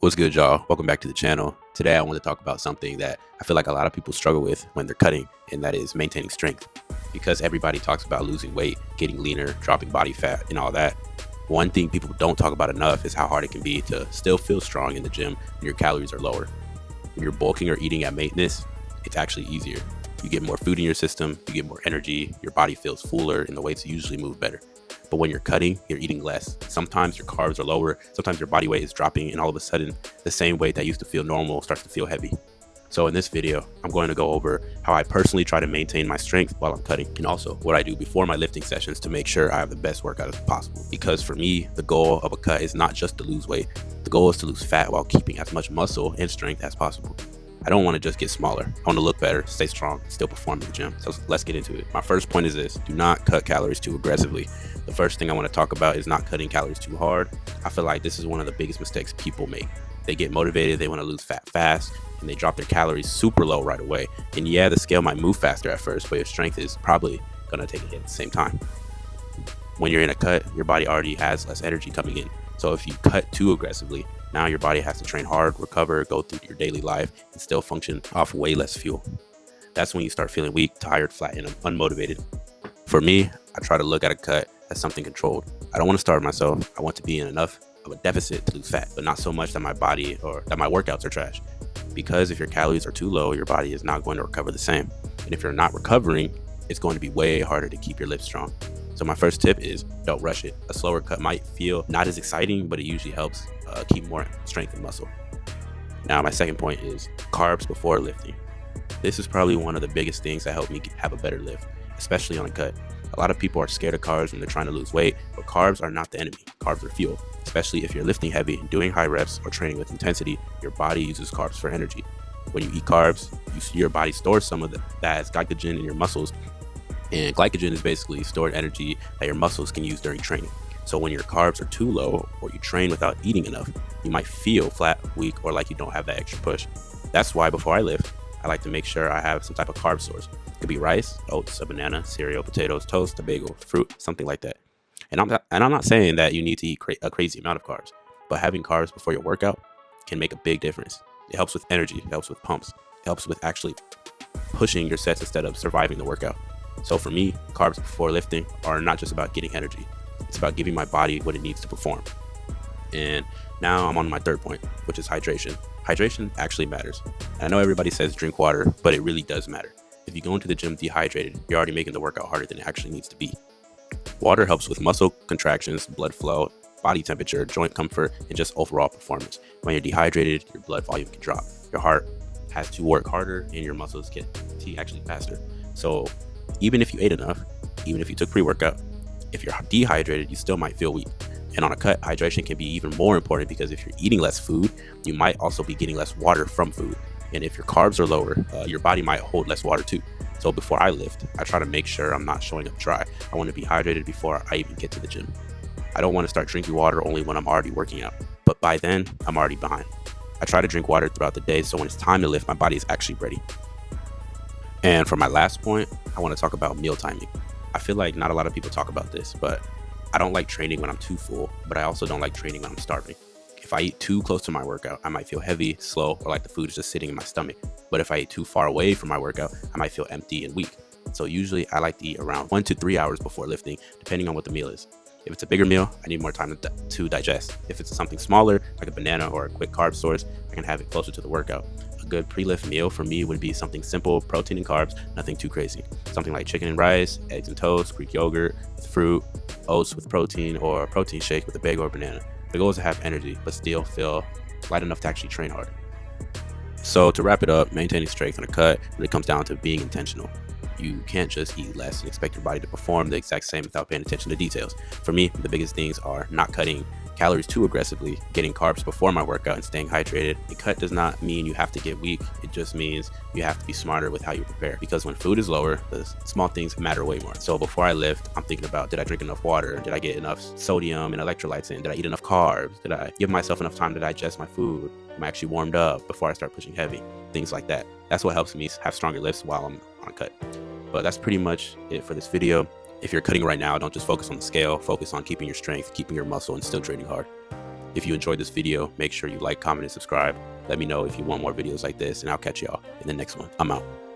What's good, y'all? Welcome back to the channel. Today I want to talk about something that I feel like a lot of people struggle with when they're cutting, and that is maintaining strength. Because everybody talks about losing weight, getting leaner, dropping body fat, and all that, one thing people don't talk about enough is how hard it can be to still feel strong in the gym when your calories are lower. When you're bulking or eating at maintenance, it's actually easier. You get more food in your system, you get more energy, your body feels fuller, and the weights usually move better. But when you're cutting, you're eating less. Sometimes your carbs are lower, sometimes your body weight is dropping, and all of a sudden, the same weight that used to feel normal starts to feel heavy. So in this video, I'm going to go over how I personally try to maintain my strength while I'm cutting, and also what I do before my lifting sessions to make sure I have the best workout as possible. Because for me, the goal of a cut is not just to lose weight. The goal is to lose fat while keeping as much muscle and strength as possible. I don't want to just get smaller. I want to look better, stay strong, and still perform in the gym. So let's get into it. My first point is this: do not cut calories too aggressively. The first thing I want to talk about is not cutting calories too hard. I feel like this is one of the biggest mistakes people make. They get motivated, they want to lose fat fast, and they drop their calories super low right away. And yeah, the scale might move faster at first, but your strength is probably going to take a hit at the same time. When you're in a cut, your body already has less energy coming in. So if you cut too aggressively, now your body has to train hard, recover, go through your daily life, and still function off way less fuel. That's when you start feeling weak, tired, flat, and unmotivated. For me, I try to look at a cut as something controlled. I don't want to starve myself. I want to be in enough of a deficit to lose fat, but not so much that my body or that my workouts are trash. Because if your calories are too low, your body is not going to recover the same. And if you're not recovering, it's going to be way harder to keep your lifts strong. So my first tip is don't rush it. A slower cut might feel not as exciting, but it usually helps keep more strength and muscle. Now, my second point is carbs before lifting. This is probably one of the biggest things that help me have a better lift, especially on a cut. A lot of people are scared of carbs when they're trying to lose weight, but carbs are not the enemy. Carbs are fuel, especially if you're lifting heavy and doing high reps or training with intensity. Your body uses carbs for energy. When you eat carbs, your body stores some of that as glycogen in your muscles. And glycogen is basically stored energy that your muscles can use during training. So when your carbs are too low or you train without eating enough, you might feel flat, weak, or like you don't have that extra push. That's why before I lift, I like to make sure I have some type of carb source. It could be rice, oats, a banana, cereal, potatoes, toast, a bagel, fruit, something like that. And I'm not saying that you need to eat a crazy amount of carbs, but having carbs before your workout can make a big difference. It helps with energy, it helps with pumps, it helps with actually pushing your sets instead of surviving the workout. So for me, carbs before lifting are not just about getting energy. It's about giving my body what it needs to perform. And now I'm on my third point, which is hydration. Hydration actually matters. And I know everybody says drink water, but it really does matter. If you go into the gym dehydrated, you're already making the workout harder than it actually needs to be. Water helps with muscle contractions, blood flow, body temperature, joint comfort, and just overall performance. When you're dehydrated, your blood volume can drop. Your heart has to work harder and your muscles get fatigue actually faster. So even if you ate enough, even if you took pre-workout, if you're dehydrated, you still might feel weak. And on a cut, hydration can be even more important because if you're eating less food, you might also be getting less water from food. And if your carbs are lower, your body might hold less water too. So before I lift, I try to make sure I'm not showing up dry. I want to be hydrated before I even get to the gym. I don't want to start drinking water only when I'm already working out, but by then, I'm already behind. I try to drink water throughout the day so when it's time to lift, my body is actually ready. And for my last point, I want to talk about meal timing. I feel like not a lot of people talk about this, but I don't like training when I'm too full, but I also don't like training when I'm starving. If I eat too close to my workout, I might feel heavy, slow, or like the food is just sitting in my stomach. But if I eat too far away from my workout, I might feel empty and weak. So usually I like to eat around 1 to 3 hours before lifting, depending on what the meal is. If it's a bigger meal, I need more time to digest. If it's something smaller, like a banana or a quick carb source, I can have it closer to the workout. A good pre-lift meal for me would be something simple, protein and carbs, nothing too crazy. Something like chicken and rice, eggs and toast, Greek yogurt with fruit, oats with protein, or a protein shake with a bagel or banana. The goal is to have energy, but still feel light enough to actually train hard. So to wrap it up, maintaining strength on a cut really comes down to being intentional. You can't just eat less and expect your body to perform the exact same without paying attention to details. For me, the biggest things are not cutting calories too aggressively, getting carbs before my workout, and staying hydrated. A cut does not mean you have to get weak. It just means you have to be smarter with how you prepare, because when food is lower, the small things matter way more. So before I lift, I'm thinking about, did I drink enough water? Did I get enough sodium and electrolytes in? Did I eat enough carbs? Did I give myself enough time to digest my food? Am I actually warmed up before I start pushing heavy? Things like that. That's what helps me have stronger lifts while I'm on a cut. But that's pretty much it for this video. If you're cutting right now, don't just focus on the scale. Focus on keeping your strength, keeping your muscle, and still training hard. If you enjoyed this video, make sure you like, comment, and subscribe. Let me know if you want more videos like this, and I'll catch y'all in the next one. I'm out.